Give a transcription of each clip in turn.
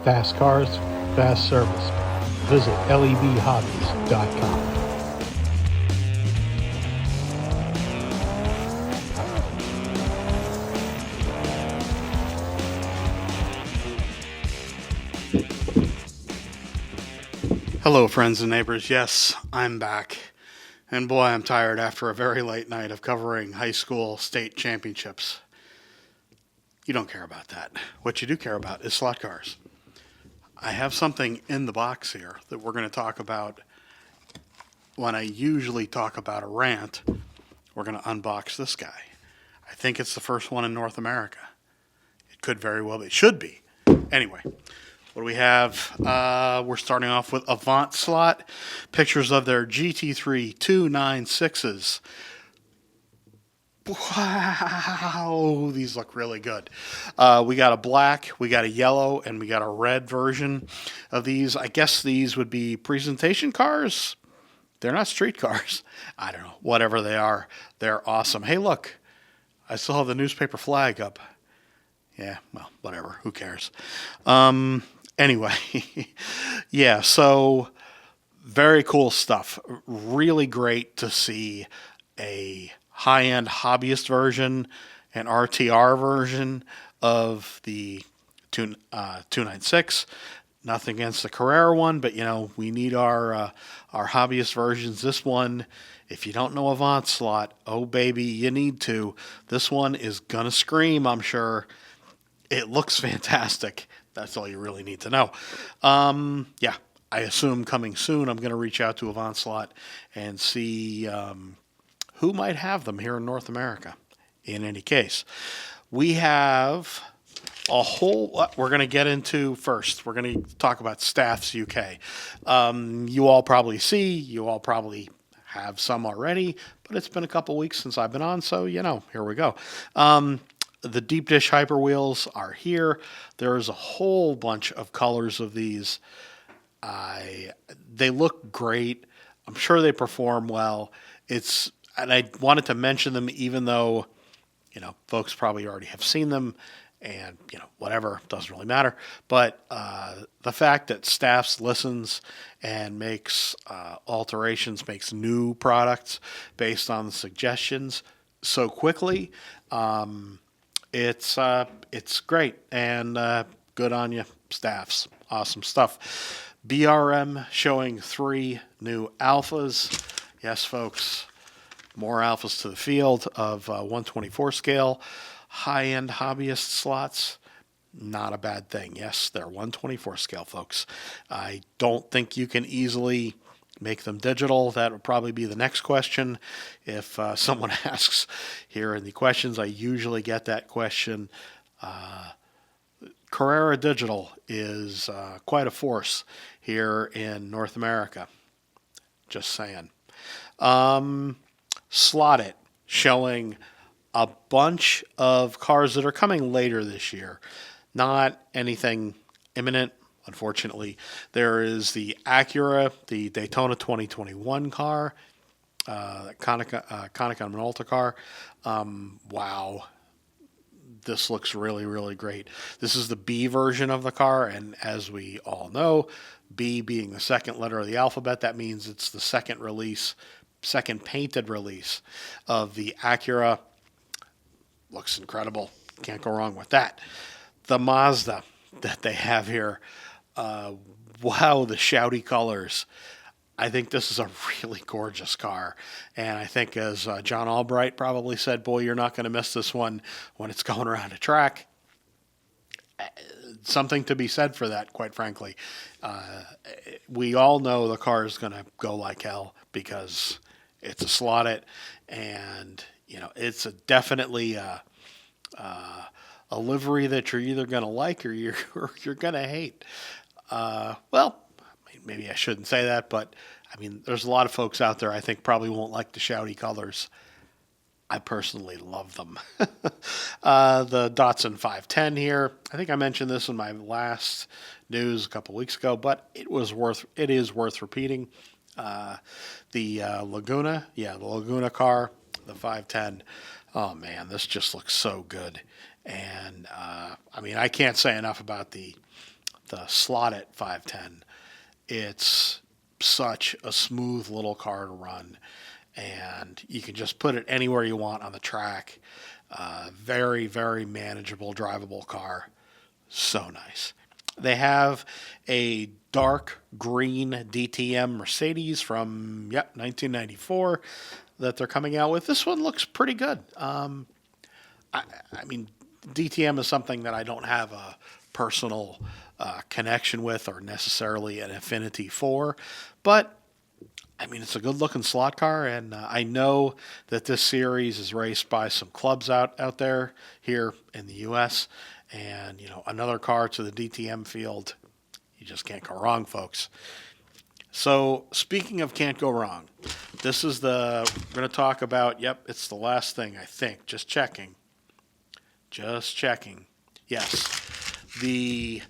Fast cars, fast service. Visit lebhobbies.com. Hello, friends and neighbors. Yes, I'm back. And boy, I'm tired after a very late night of covering high school state championships. You don't care about that. What you do care about is slot cars. I have something in the box here that we're going to talk about when I usually talk about a rant. We're going to unbox this guy. I think it's the first one in North America. It could very well be. It should be. Anyway. What do we have? We're starting off with Avant slot. Pictures of their GT3 296s. Wow, these look really good. We got a black, we got a yellow, and we got a red version of these. I guess these would be presentation cars. They're not street cars. I don't know. Whatever they are, they're awesome. Hey, look. I still have the newspaper flag up. Yeah, well, whatever. Who cares? Anyway, yeah, so very cool stuff. Really great to see a high-end hobbyist version, an RTR version of the 296. Nothing against the Carrera one, but, we need our hobbyist versions. This one, if you don't know Avant slot, oh, baby, you need to. This one is going to scream, I'm sure. It looks fantastic. That's all you really need to know. Yeah, I assume coming soon I'm going to reach out to Avant slot and see who might have them here in North America. In any case, we have a whole we're going to get into first. We're going to talk about Staffs UK. You all probably have some already, but it's been a couple weeks since I've been on, so, here we go. The deep dish hyper wheels are here. There's a whole bunch of colors of these. They look great. I'm sure they perform well. And I wanted to mention them even though, folks probably already have seen them and, whatever, doesn't really matter. But the fact that Staffs listens and makes alterations, makes new products based on the suggestions so quickly, it's great, and good on you, Staffs. Awesome stuff. BRM showing 3 new alphas. Yes, folks, more alphas to the field of 124 scale. High-end hobbyist slots, not a bad thing. Yes, they're 124 scale, folks. I don't think you can easily make them digital. That would probably be the next question. If someone asks here in the questions, I usually get that question. Carrera Digital is quite a force here in North America. Just saying. Slot It, showing a bunch of cars that are coming later this year. Not anything imminent. Unfortunately, there is the Acura, the Daytona 2021 car, Konica Minolta car. Wow. This looks really, really great. This is the B version of the car, and as we all know, B being the second letter of the alphabet, that means it's the second painted release of the Acura. Looks incredible. Can't go wrong with that. The Mazda that they have here. Wow, the shouty colors. I think this is a really gorgeous car. And I think as John Albright probably said, boy, you're not going to miss this one when it's going around a track. Something to be said for that, quite frankly. We all know the car is going to go like hell because it's a Slot It. And, it's definitely a livery that you're either going to like or you're going to hate. Well, maybe I shouldn't say that, but there's a lot of folks out there I think probably won't like the shouty colors. I personally love them. The Datsun 510 here. I think I mentioned this in my last news a couple weeks ago, but it is worth repeating. The Laguna, the Laguna car, the 510. Oh man, this just looks so good. And I can't say enough about the the slotted 510. It's such a smooth little car to run, and you can just put it anywhere you want on the track. Very, very manageable, drivable car. So nice. They have a dark green DTM Mercedes from 1994 that they're coming out with. This one looks pretty good. I mean, DTM is something that I don't have a personal connection with or necessarily an affinity for, but I mean, it's a good looking slot car, and I know that this series is raced by some clubs out there here in the U.S. And another car to the DTM field, you just can't go wrong, folks. So speaking of can't go wrong, we're going to talk about. Yep, it's the last thing I think. Just checking. Yes, the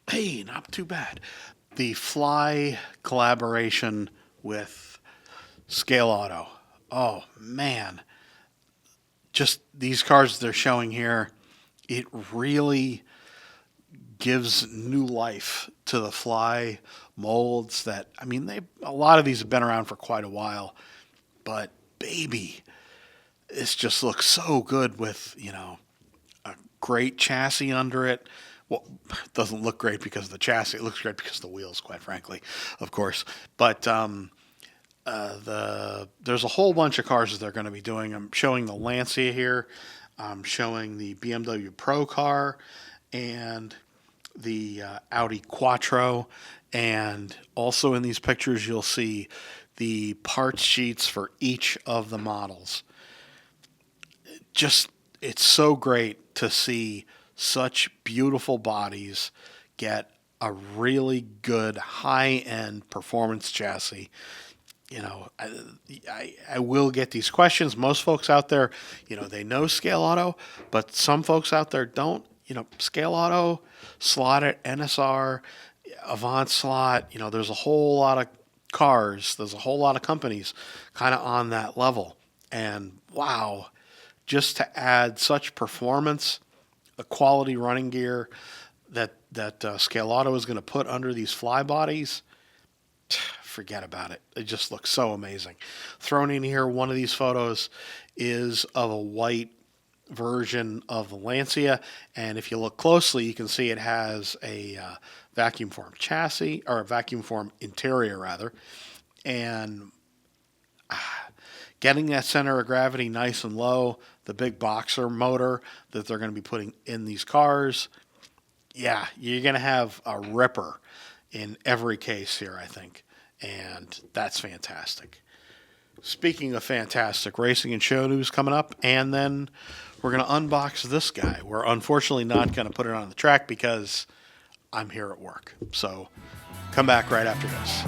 hey, not too bad. The Fly collaboration with Scale Auto. Oh, man. Just these cars they're showing here, it really gives new life to the Fly molds that, I mean, a lot of these have been around for quite a while, but baby, this just looks so good with, a great chassis under it. Well, it doesn't look great because of the chassis. It looks great because of the wheels, quite frankly, of course. But there's a whole bunch of cars that they're going to be doing. I'm showing the Lancia here. I'm showing the BMW Pro car and the Audi Quattro. And also in these pictures, you'll see the parts sheets for each of the models. It's so great to see such beautiful bodies get a really good high-end performance chassis. I will get these questions. Most folks out there, they know Scale Auto, but some folks out there don't. Scale Auto, Slotted, NSR, Avant slot, there's a whole lot of cars, there's a whole lot of companies kind of on that level. And wow, just to add such performance, the quality running gear that Scale Auto is going to put under these fly bodies, forget about it. It just looks so amazing. Thrown in here, one of these photos is of a white version of the Lancia, and if you look closely, you can see it has a vacuum form chassis, or a vacuum form interior rather, and getting that center of gravity nice and low, the big boxer motor that they're going to be putting in these cars, yeah, you're going to have a ripper in every case here, I think, and that's fantastic. Speaking of fantastic, racing and show news coming up, and then we're going to unbox this guy. We're unfortunately not going to put it on the track because I'm here at work. So come back right after this.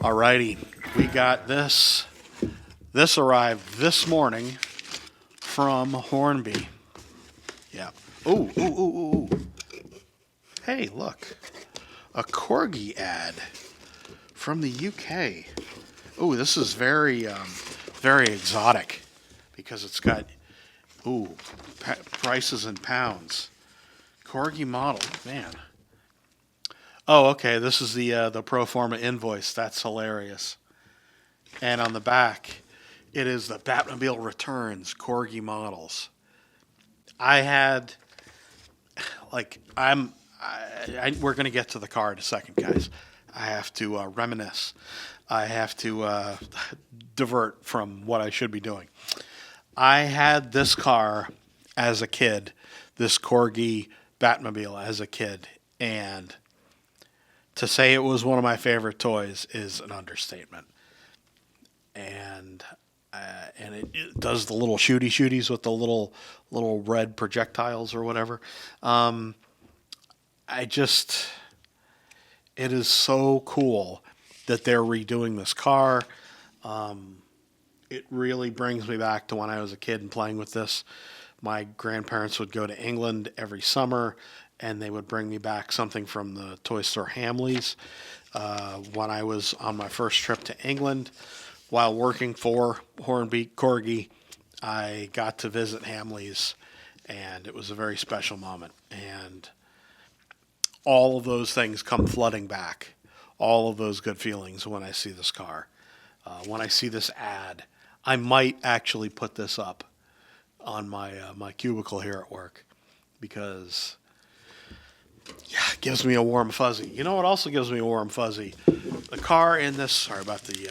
Alrighty, we got this. This arrived this morning from Hornby. Yeah. Ooh. Hey, look. A Corgi ad from the UK. Ooh, this is very exotic because it's got, prices in pounds. Corgi model, man. Oh, okay. This is the pro forma invoice. That's hilarious. And on the back, it is the Batmobile Returns Corgi models. I had we're going to get to the car in a second, guys. I have to reminisce. I have to divert from what I should be doing. I had this car as a kid, this Corgi Batmobile as a kid, and to say it was one of my favorite toys is an understatement. And it does the little shooties with the little red projectiles or whatever. It is so cool that they're redoing this car. It really brings me back to when I was a kid and playing with this. My grandparents would go to England every summer, and they would bring me back something from the toy store Hamleys. When I was on my first trip to England, while working for Hornbeak Corgi, I got to visit Hamleys, and it was a very special moment. And all of those things come flooding back. All of those good feelings when I see this car. When I see this ad, I might actually put this up on my cubicle here at work because it gives me a warm fuzzy. You know what also gives me a warm fuzzy? The car in this. Sorry about the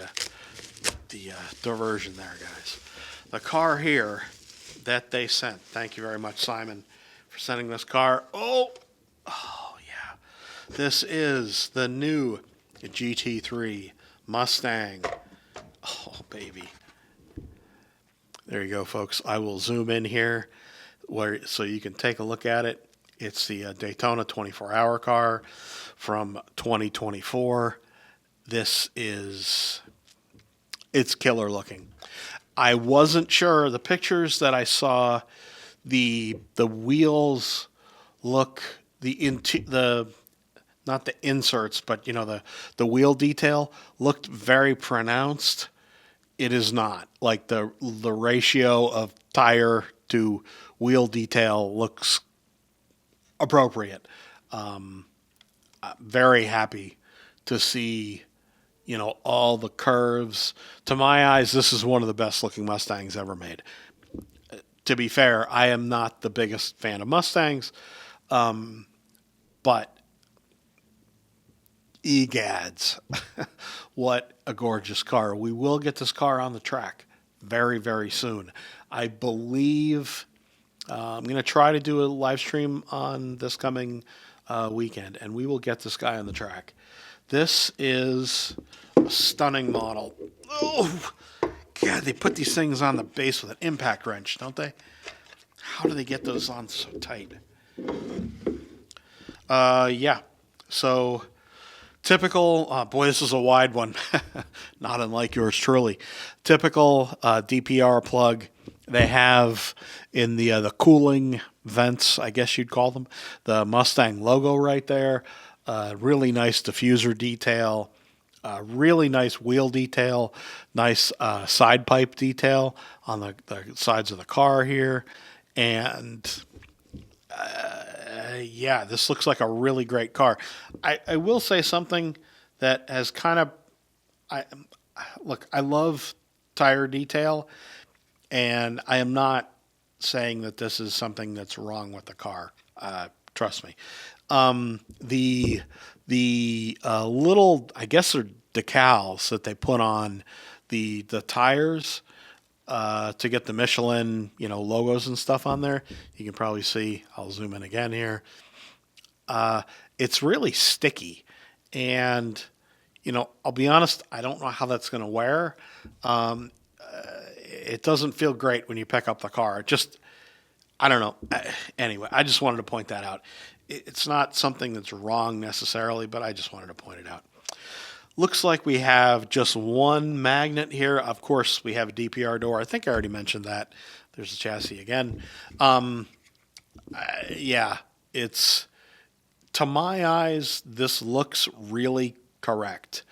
diversion there, guys. The car here that they sent. Thank you very much, Simon, for sending this car. Oh yeah. This is the new GT3 Mustang. Oh, baby. There you go, folks. I will zoom in here so you can take a look at it. It's the Daytona 24-hour car from 2024. It's killer looking. I wasn't sure. The pictures that I saw, the wheels look not the inserts, but the wheel detail looked very pronounced. It is not. Like the ratio of tire to wheel detail looks appropriate. Very happy to see, all the curves. To my eyes, this is one of the best looking Mustangs ever made. To be fair, I am not the biggest fan of Mustangs, but egads, what a gorgeous car. We will get this car on the track very, very soon. I believe I'm going to try to do a live stream on this coming weekend, and we will get this guy on the track. This is a stunning model. Oh, God, they put these things on the base with an impact wrench, don't they? How do they get those on so tight? Yeah. So typical, boy, this is a wide one, not unlike yours truly. Typical DPR plug. They have in the cooling vents, I guess you'd call them, the Mustang logo right there. Really nice diffuser detail. Really nice wheel detail. Nice side pipe detail on the sides of the car here. And yeah, this looks like a really great car. I will say something that has kind of, I love tire detail, and I am not saying that this is something that's wrong with the car. Trust me. The little, I guess they're decals that they put on the tires to get the Michelin, logos and stuff on there. You can probably see, I'll zoom in again here. It's really sticky. And, I'll be honest, I don't know how that's going to wear. It doesn't feel great when you pick up the car. I don't know. Anyway, I just wanted to point that out. It's not something that's wrong necessarily, but I just wanted to point it out. Looks like we have just one magnet here. Of course, we have a DPR door. I think I already mentioned that. There's the chassis again. Yeah, to my eyes, this looks really correct.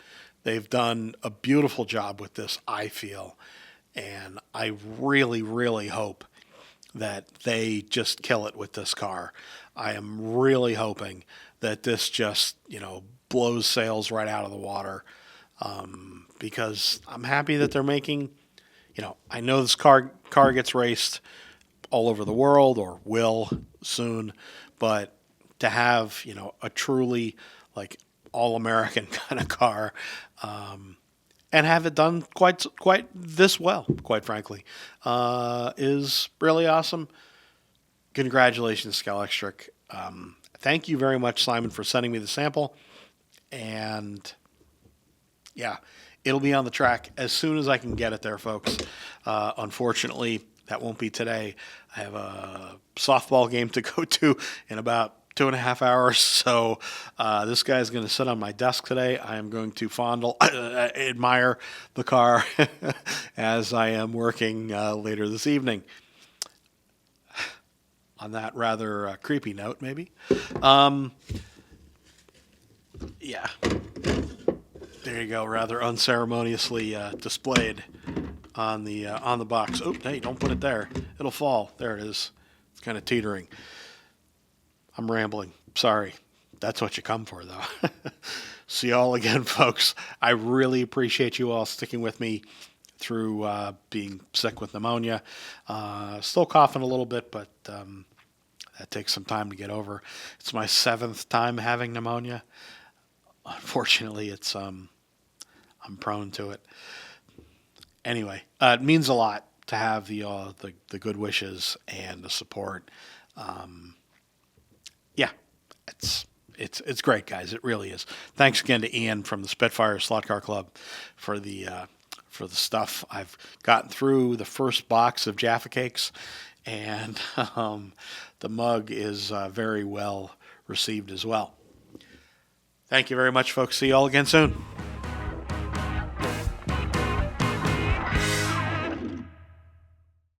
They've done a beautiful job with this, I feel. And I really, really hope that they just kill it with this car. I am really hoping that this just, blows sales right out of the water, because I'm happy that they're making, I know this car gets raced all over the world or will soon, but to have, a truly like all-American kind of car, and have it done quite this well, quite frankly, is really awesome. Congratulations, Scalextric. Thank you very much, Simon, for sending me the sample. And yeah, it'll be on the track as soon as I can get it there, folks. Unfortunately, that won't be today. I have a softball game to go to in about 2.5 hours. So this guy is going to sit on my desk today. I am going to admire the car as I am working later this evening. On that rather creepy note, maybe. Yeah. There you go. Rather unceremoniously displayed on the box. Oh, hey, don't put it there. It'll fall. There it is. It's kind of teetering. I'm rambling. Sorry. That's what you come for, though. See y'all again, folks. I really appreciate you all sticking with me through being sick with pneumonia. Still coughing a little bit, but that takes some time to get over. It's my 7th time having pneumonia. Unfortunately, it's I'm prone to it. Anyway, it means a lot to have the good wishes and the support. Yeah, it's great, guys. It really is. Thanks again to Ian from the Spitfire Slot Car Club for the stuff. I've gotten through the first box of Jaffa Cakes, and the mug is very well received as well. Thank you very much, folks. See you all again soon.